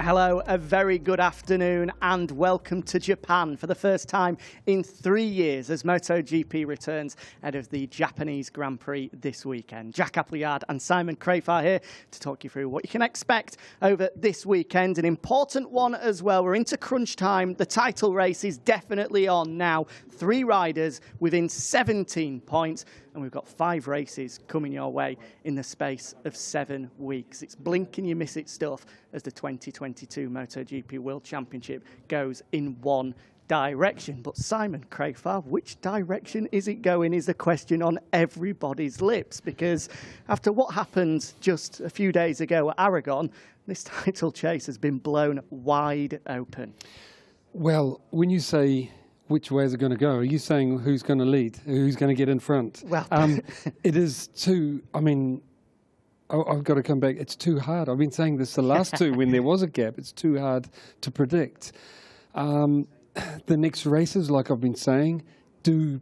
Hello, a very good afternoon and welcome to Japan for the first time in 3 years as MotoGP returns ahead of the Japanese Grand Prix this weekend. Jack Appleyard and Simon Crafar here to talk you through what you can expect over this weekend. An important one as well. We're into crunch time. The title race is definitely on now. 3 riders within 17 points. And we've got 5 races coming your way in the space of 7 weeks. It's blink and you miss it stuff as the 2022 MotoGP World Championship goes in one direction. But Simon Crafar, which direction is it going is the question on everybody's lips, because after what happened just a few days ago at Aragon, this title chase has been blown wide open. Well, when you say which way is it going to go? Are you saying who's going to lead? Who's going to get in front? Well, it is too, I mean, I've got to come back. It's too hard. I've been saying this the last 2 when there was a gap. It's too hard to predict. The next races, like I've been saying, do,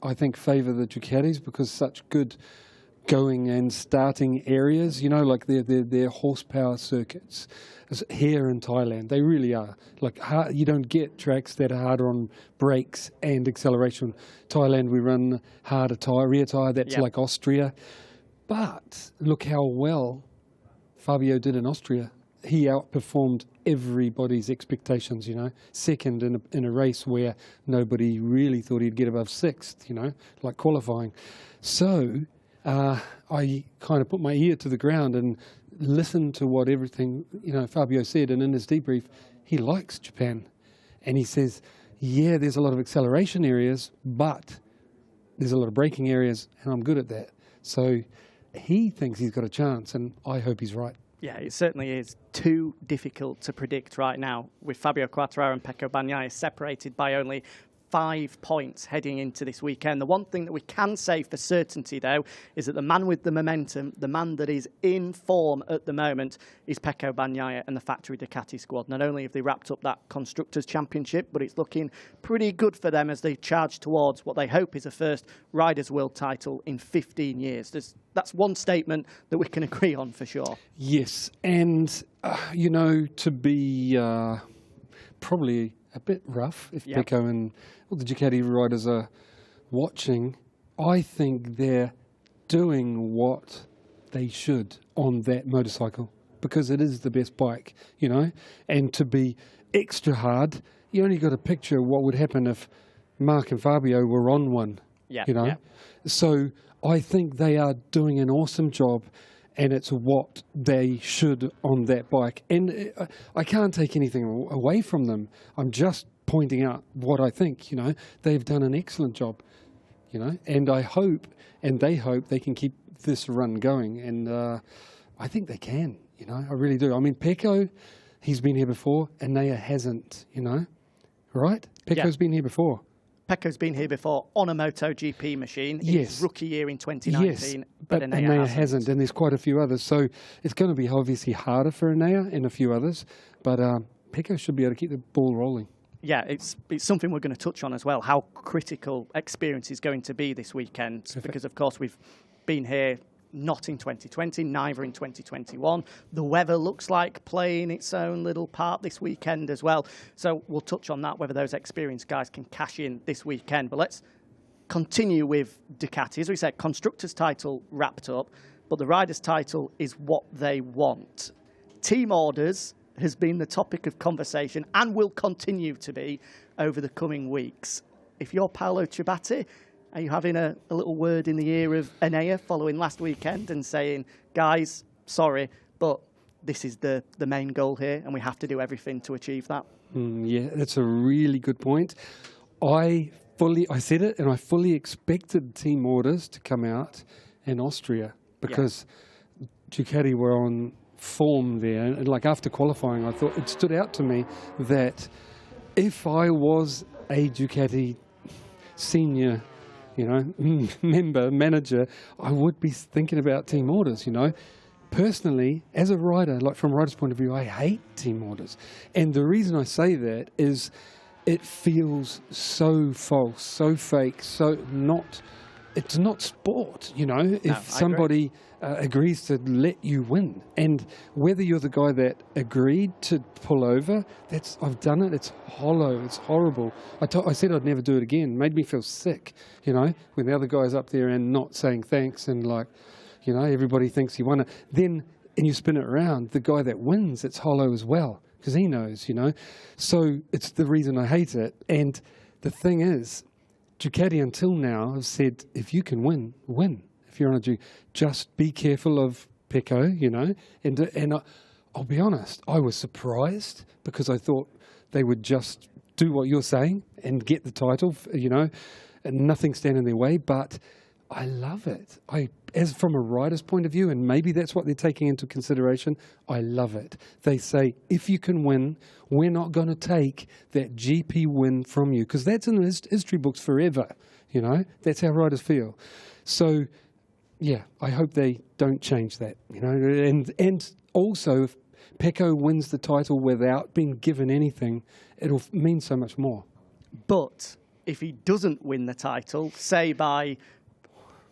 I think, favour the Ducatis because such good going and starting areas, you know, like their horsepower circuits here in Thailand. They really are. Like, you don't get tracks that are harder on brakes and acceleration. Thailand, we run harder rear tyre. That's like Austria. But look how well Fabio did in Austria. He outperformed everybody's expectations, you know. Second in a race where nobody really thought he'd get above 6th, you know, like qualifying. So I kind of put my ear to the ground and listened to what everything, you know, Fabio said. And in his debrief, he likes Japan. And he says, yeah, there's a lot of acceleration areas, but there's a lot of braking areas, and I'm good at that. So he thinks he's got a chance, and I hope he's right. Yeah, it certainly is too difficult to predict right now, with Fabio Quartararo and Pecco Bagnaia separated by only 5 points heading into this weekend. The one thing that we can say for certainty, though, is that the man with the momentum, the man that is in form at the moment, is Pecco Bagnaia and the factory Ducati squad. Not only have they wrapped up that Constructors' Championship, but it's looking pretty good for them as they charge towards what they hope is a first Riders' World title in 15 years. That's one statement that we can agree on for sure. Yes, and, you know, to be probably a bit rough if Pecco and all the Ducati riders are watching. I think they're doing what they should on that motorcycle because it is the best bike, you know. And to be extra hard, you only got to picture what would happen if Mark and Fabio were on one, you know. So I think they are doing an awesome job. And it's what they should on that bike. And I can't take anything away from them. I'm just pointing out what I think, you know. They've done an excellent job, you know. And I hope, and they hope, they can keep this run going. And I think they can, you know. I really do. I mean, Pecco, he's been here before. Enea hasn't, you know. Right? Pecco's been here before. Pecco's been here before on a MotoGP machine. His rookie year in 2019. Yes, but Enea hasn't, and there's quite a few others. So it's going to be obviously harder for Enea and a few others, but Pecco should be able to keep the ball rolling. Yeah, it's something we're going to touch on as well, how critical experience is going to be this weekend. Perfect. Because, of course, we've been here not in 2020, neither in 2021. The weather looks like playing its own little part this weekend as well. So we'll touch on that, whether those experienced guys can cash in this weekend. But let's continue with Ducati. As we said, Constructors' title wrapped up, but the Riders' title is what they want. Team orders has been the topic of conversation and will continue to be over the coming weeks. If you're Paolo Ciabatti, are you having a little word in the ear of Enea following last weekend and saying, guys, sorry, but this is the main goal here and we have to do everything to achieve that? Yeah, that's a really good point. I said it, and I fully expected team orders to come out in Austria because Ducati were on form there. And like after qualifying, I thought it stood out to me that if I was a Ducati senior, you know, manager, I would be thinking about team orders, you know. Personally, as a rider, like from a rider's point of view, I hate team orders. And the reason I say that is it feels so false, so fake, so not it's not sport, you know, if I somebody agrees to let you win. And whether you're the guy that agreed to pull over, I've done it, it's hollow, it's horrible. I said I'd never do it again. Made me feel sick, you know, when the other guy's up there and not saying thanks and like, you know, everybody thinks he won it. Then, and you spin it around, the guy that wins, it's hollow as well, because he knows, you know. So it's the reason I hate it. And the thing is, Ducati until now have said, if you can win, win. If you're on a Ducati, just be careful of Pecco, you know. And I'll be honest, I was surprised because I thought they would just do what you're saying and get the title, you know, and nothing stand in their way. But I love it. As from a rider's point of view, and maybe that's what they're taking into consideration, I love it. They say, if you can win, we're not going to take that GP win from you, because that's in the history books forever, you know. That's how riders feel. So, yeah, I hope they don't change that, you know. And also, if Pecco wins the title without being given anything, it'll mean so much more. But if he doesn't win the title, say by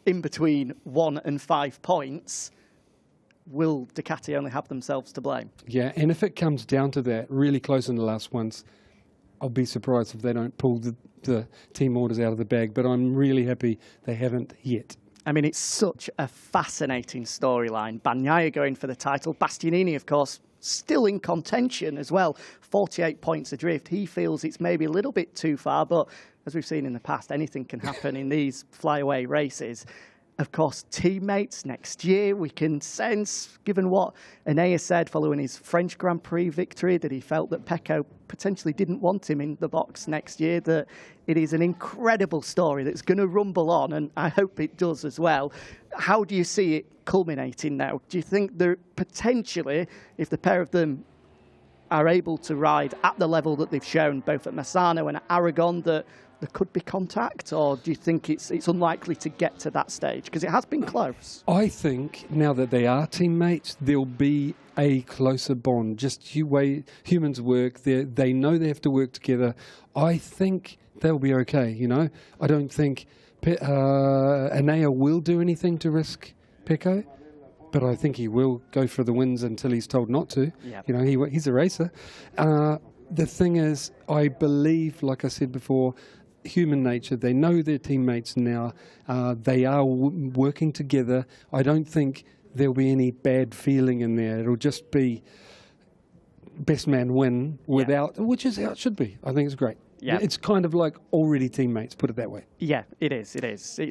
in between 1 and 5 points, will Ducati only have themselves to blame? Yeah, and if it comes down to that, really close in the last ones, I'll be surprised if they don't pull the team orders out of the bag, but I'm really happy they haven't yet. I mean, it's such a fascinating storyline. Bagnaia going for the title. Bastianini, of course, still in contention as well. 48 points adrift. He feels it's maybe a little bit too far, but as we've seen in the past, anything can happen in these flyaway races. Of course, teammates next year, we can sense, given what Enea said following his French Grand Prix victory, that he felt that Pecco potentially didn't want him in the box next year, that it is an incredible story that's going to rumble on, and I hope it does as well. How do you see it culminating now? Do you think that potentially, if the pair of them are able to ride at the level that they've shown, both at Misano and at Aragon, that there could be contact, or do you think it's unlikely to get to that stage? Because it has been close. I think now that they are teammates, there'll be a closer bond. Just the way humans work, they know they have to work together. I think they'll be okay, you know. I don't think Enea will do anything to risk Pecco, but I think he will go for the wins until he's told not to. Yep. You know, he's a racer. The thing is, I believe, like I said before, human nature, they know their teammates now, they are working together. I don't think there'll be any bad feeling in there. It'll just be best man win without, which is how it should be. I think it's great. Yeah. It's kind of like already teammates, put it that way. Yeah, it is.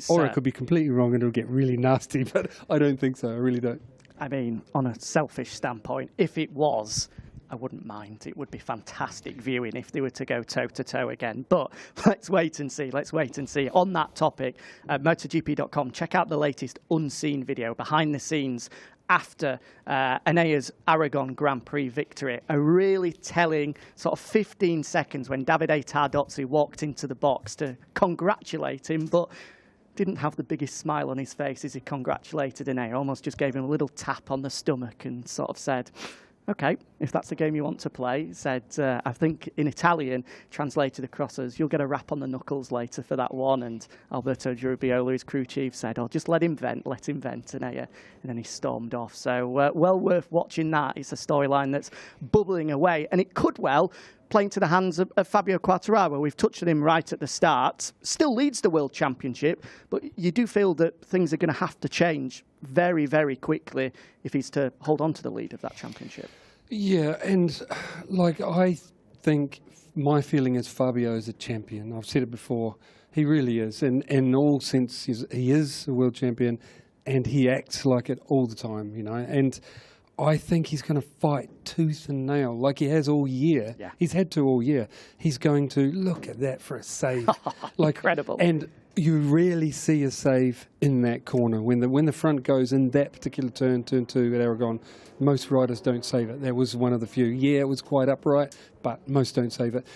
Or it could be completely wrong and it'll get really nasty, but I don't think so. I really don't. I mean, on a selfish standpoint, if it was, I wouldn't mind. It would be fantastic viewing if they were to go toe-to-toe again. But let's wait and see. Let's wait and see. On that topic, MotoGP.com, check out the latest unseen video, behind the scenes, after Enea's Aragon Grand Prix victory. A really telling sort of 15 seconds when Davide Tardozzi walked into the box to congratulate him, but didn't have the biggest smile on his face as he congratulated Enea. Almost just gave him a little tap on the stomach and sort of said, okay, if that's the game you want to play, said, I think in Italian, translated across as, you'll get a rap on the knuckles later for that one. And Alberto Giubiolo, his crew chief, said, oh, just let him vent, Enea. And then he stormed off. So well worth watching that. It's a storyline that's bubbling away. And it could well play into the hands of Fabio Quartararo. We've touched on him right at the start. Still leads the World Championship, but you do feel that things are going to have to change very, very quickly if he's to hold on to the lead of that championship. Yeah, and like I think my feeling is Fabio is a champion. I've said it before. He really is. And in all sense, he is a world champion, and he acts like it all the time, you know. And I think he's going to fight tooth and nail like he has all year. Yeah. He's had to all year. He's going to look at that for a save. Like, incredible. And you rarely see a save in that corner. When the front goes in that particular turn 2 at Aragon, most riders don't save it. That was one of the few. Yeah, it was quite upright, but most don't save it.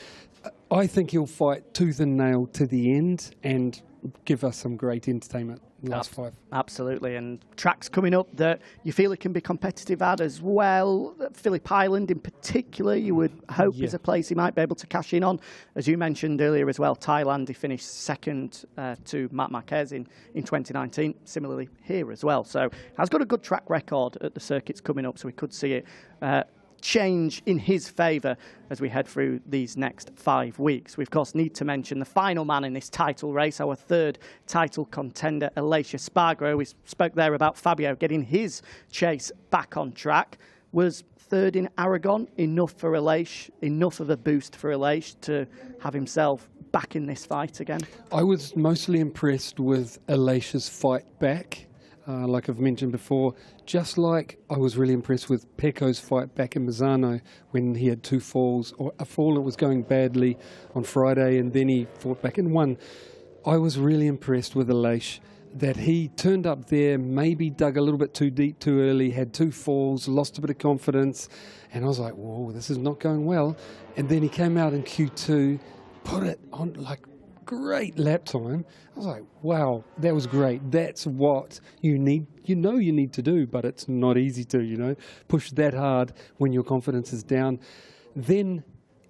I think he'll fight tooth and nail to the end, and give us some great entertainment in the last 5. Absolutely, and tracks coming up that you feel it can be competitive at as well. Phillip Island in particular, you would hope is a place he might be able to cash in on. As you mentioned earlier as well, Thailand, he finished second to Marc Marquez in 2019, similarly here as well. So has got a good track record at the circuits coming up, so we could see it change in his favour as we head through these next 5 weeks. We, of course, need to mention the final man in this title race, our third title contender, Aleix Espargaro. We spoke there about Fabio getting his chase back on track. Was third in Aragon enough for Aleix, enough of a boost for Aleix to have himself back in this fight again? I was mostly impressed with Aleix's fight back. Like I've mentioned before, just like I was really impressed with Pecco's fight back in Misano when he had 2 falls, or a fall that was going badly on Friday and then he fought back and won. I was really impressed with Aleix, that he turned up there, maybe dug a little bit too deep too early, had 2 falls, lost a bit of confidence, and I was like, whoa, this is not going well. And then he came out in Q2, put it on like great lap time. I was like, wow, that was great. That's what you need, you need to do, but it's not easy to, push that hard when your confidence is down. Then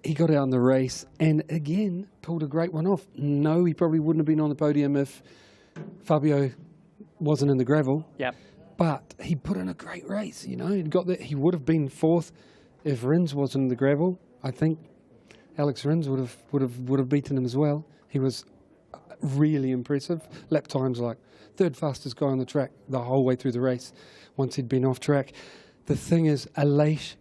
he got out in the race and again pulled a great one off. No, he probably wouldn't have been on the podium if Fabio wasn't in the gravel. Yep. But he put in a great race, He got that. He would have been 4th if Rins wasn't in the gravel. I think Alex Rins would have beaten him as well. He was really impressive. Lap times like 3rd fastest guy on the track the whole way through the race once he'd been off track. The thing is, Aleix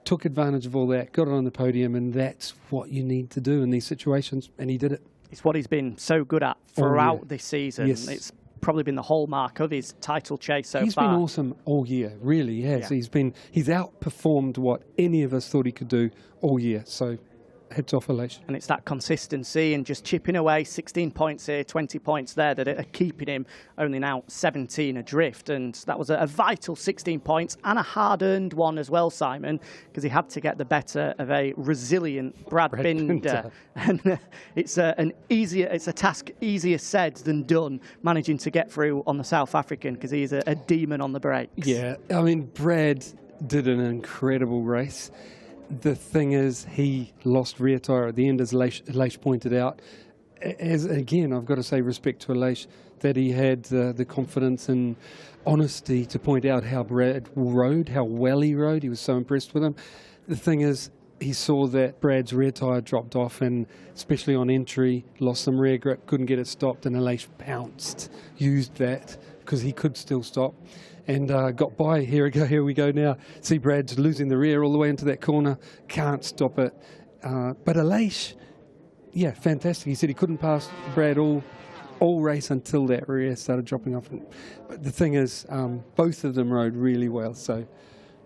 took advantage of all that, got it on the podium, and that's what you need to do in these situations, and he did it. It's what he's been so good at throughout this season. Yes. It's probably been the hallmark of his title chase so far. He's been awesome all year, really has. Yeah. He's outperformed what any of us thought he could do all year. So heads off Aleix. And it's that consistency and just chipping away 16 points here, 20 points there that are keeping him only now 17 adrift. And that was a vital 16 points and a hard-earned one as well, Simon, because he had to get the better of a resilient Brad Binder. And it's a task easier said than done, managing to get through on the South African, because he's a demon on the brakes. Yeah, I mean, Brad did an incredible race. The thing is, he lost rear tyre at the end, as Aleix pointed out. Again, I've got to say respect to Aleix, that he had the confidence and honesty to point out how Brad rode, how well he rode. He was so impressed with him. The thing is, he saw that Brad's rear tyre dropped off, and especially on entry, lost some rear grip, couldn't get it stopped, and Aleix pounced, used that, because he could still stop. And got by. Here we go now. See Brad's losing the rear all the way into that corner. Can't stop it. But Aleix, yeah, fantastic. He said he couldn't pass Brad all race until that rear started dropping off. But the thing is, both of them rode really well. So,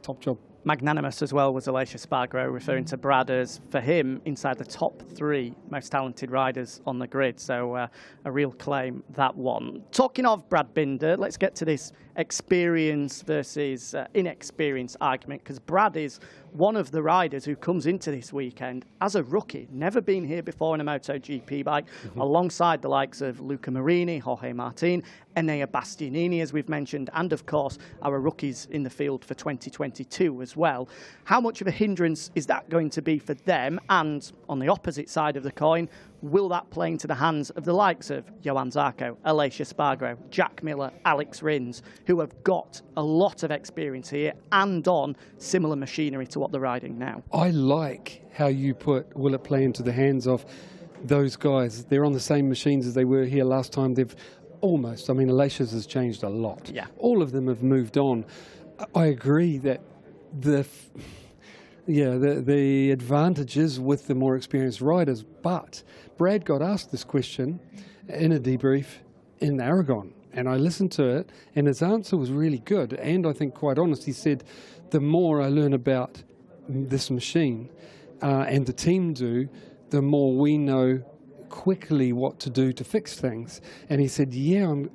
top job. Magnanimous as well was Aleix Espargaro, referring to Brad as, for him, inside the top 3 most talented riders on the grid. So a real claim, that one. Talking of Brad Binder, let's get to this experience versus inexperience argument, because Brad is one of the riders who comes into this weekend as a rookie, never been here before in a MotoGP bike, alongside the likes of Luca Marini, Jorge Martin, Enea Bastianini, as we've mentioned, and of course our rookies in the field for 2022 as well. How much of a hindrance is that going to be for them? And on the opposite side of the coin, will that play into the hands of the likes of Johan Zarco, Aleix Espargaro, Jack Miller, Alex Rins, who have got a lot of experience here and on similar machinery to what they're riding now? I like how you put, will it play into the hands of those guys? They're on the same machines as they were here last time. They've almost, I mean, Aleix's has changed a lot. Yeah. All of them have moved on. I agree that the advantages with the more experienced riders, but Brad got asked this question in a debrief in Aragon, and I listened to it, and his answer was really good, and I think quite honest. He said, the more I learn about this machine and the team do, the more we know quickly what to do to fix things. And he said, yeah, I'm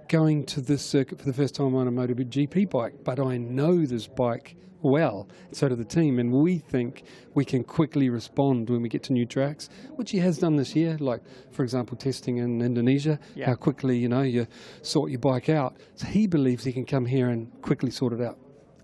going to this circuit for the first time on a MotoGP bike, but I know this bike well. So do the team, and we think we can quickly respond when we get to new tracks, which he has done this year. Like, for example, testing in Indonesia, how quickly you sort your bike out. So he believes he can come here and quickly sort it out.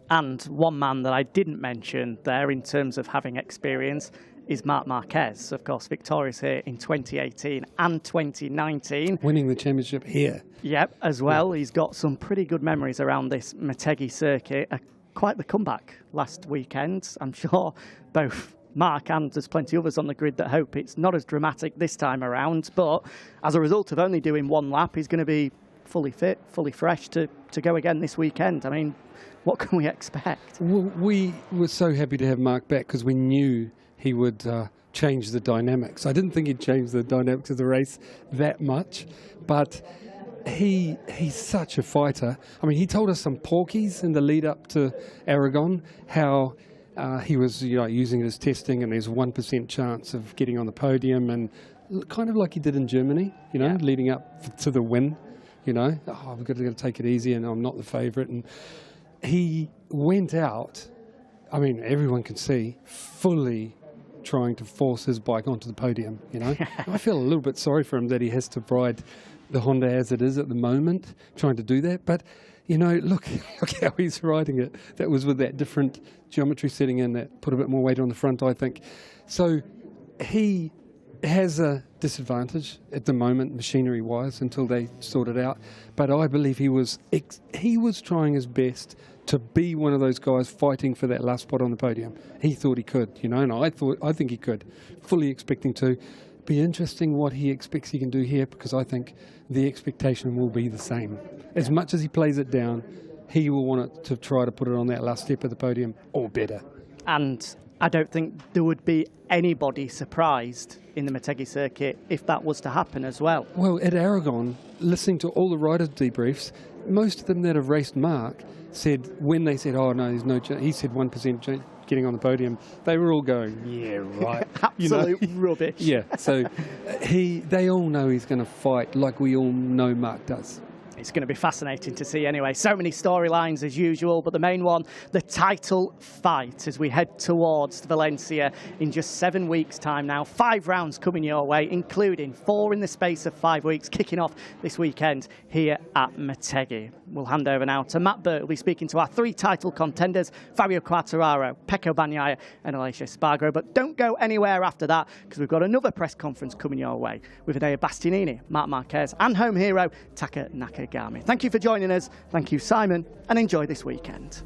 And one man that I didn't mention there in terms of having experience is Marc Marquez. Of course, victorious here in 2018 and 2019. Winning the championship here. Yep, as well. He's got some pretty good memories around this Motegi circuit. Quite the comeback last weekend. I'm sure both Mark and there's plenty of others on the grid that hope it's not as dramatic this time around. But as a result of only doing one lap, he's going to be fully fit, fully fresh to go again this weekend. I mean, what can we expect? Well, we were so happy to have Mark back because we knew he would change the dynamics. I didn't think he'd change the dynamics of the race that much, but he's such a fighter. I mean, he told us some porkies in the lead up to Aragon, how he was using it as testing and there's 1% chance of getting on the podium, and kind of like he did in Germany, leading up to the win. I've got to take it easy and I'm not the favourite. And he went out, I mean, everyone can see, fully trying to force his bike onto the podium, I feel a little bit sorry for him that he has to ride the Honda as it is at the moment, trying to do that. But, look how he's riding it. That was with that different geometry setting in that put a bit more weight on the front, I think. So he has a disadvantage at the moment, machinery-wise, until they sort it out. But I believe he was trying his best to be one of those guys fighting for that last spot on the podium. He thought he could, and I think he could, fully expecting to. Be interesting what he expects he can do here, because I think the expectation will be the same. As much as he plays it down, he will want it to try to put it on that last step of the podium or better. And I don't think there would be anybody surprised in the Motegi circuit if that was to happen as well. Well, at Aragon, listening to all the riders' debriefs, most of them that have raced Mark said, when they said, oh no, there's no chance, he said 1% getting on the podium, they were all going, yeah, right. Absolute rubbish. Yeah, so they all know he's going to fight like we all know Mark does. It's going to be fascinating to see anyway. So many storylines as usual, but the main one, the title fight as we head towards Valencia in just 7 weeks' time now. 5 rounds coming your way, including 4 in the space of 5 weeks, kicking off this weekend here at Motegi. We'll hand over now to Matt Burt, who'll be speaking to our 3 title contenders, Fabio Quartararo, Pecco Bagnaia and Aleix Espargaro. But don't go anywhere after that, because we've got another press conference coming your way with Hideo Bastianini, Marc Marquez and home hero Taka Nakagami. Thank you for joining us. Thank you, Simon, and enjoy this weekend.